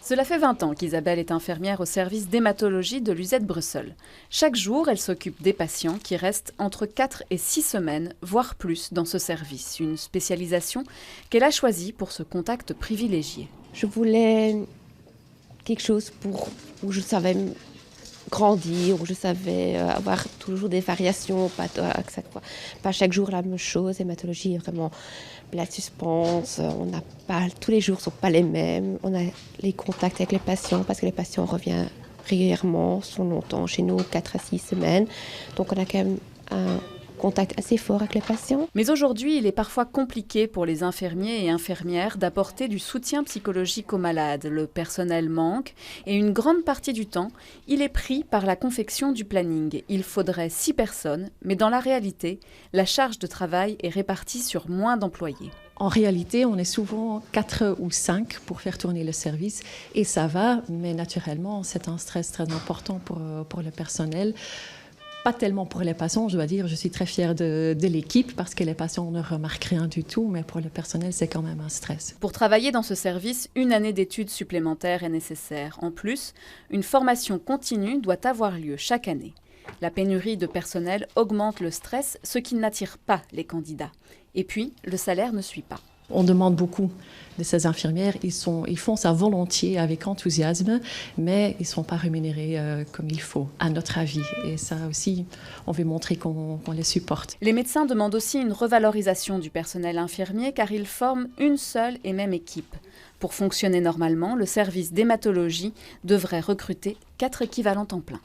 Cela fait 20 ans qu'Isabelle est infirmière au service d'hématologie de l'UZ Bruxelles. Chaque jour, elle s'occupe des patients qui restent entre 4 et 6 semaines, voire plus, dans ce service. Une spécialisation qu'elle a choisie pour ce contact privilégié. Je voulais quelque chose où je savais grandir, où je savais avoir toujours des variations, pas chaque jour la même chose. L'hématologie est vraiment la suspense, tous les jours ne sont pas les mêmes. On a les contacts avec les patients parce que les patients reviennent régulièrement, sont longtemps chez nous, 4 à 6 semaines. Donc on a quand même un contact assez fort avec les patients. Mais aujourd'hui, il est parfois compliqué pour les infirmiers et infirmières d'apporter du soutien psychologique aux malades. Le personnel manque et une grande partie du temps, il est pris par la confection du planning. Il faudrait 6 personnes, mais dans la réalité, la charge de travail est répartie sur moins d'employés. En réalité, on est souvent 4 ou 5 pour faire tourner le service et ça va, mais naturellement, c'est un stress très important pour le personnel. Pas tellement pour les patients, je dois dire, je suis très fière de l'équipe parce que les patients ne remarquent rien du tout, mais pour le personnel, c'est quand même un stress. Pour travailler dans ce service, une année d'études supplémentaires est nécessaire. En plus, une formation continue doit avoir lieu chaque année. La pénurie de personnel augmente le stress, ce qui n'attire pas les candidats. Et puis, le salaire ne suit pas. On demande beaucoup de ces infirmières, ils font ça volontiers, avec enthousiasme, mais ils ne sont pas rémunérés comme il faut, à notre avis. Et ça aussi, on veut montrer qu'on les supporte. Les médecins demandent aussi une revalorisation du personnel infirmier car ils forment une seule et même équipe. Pour fonctionner normalement, le service d'hématologie devrait recruter 4 équivalents temps plein.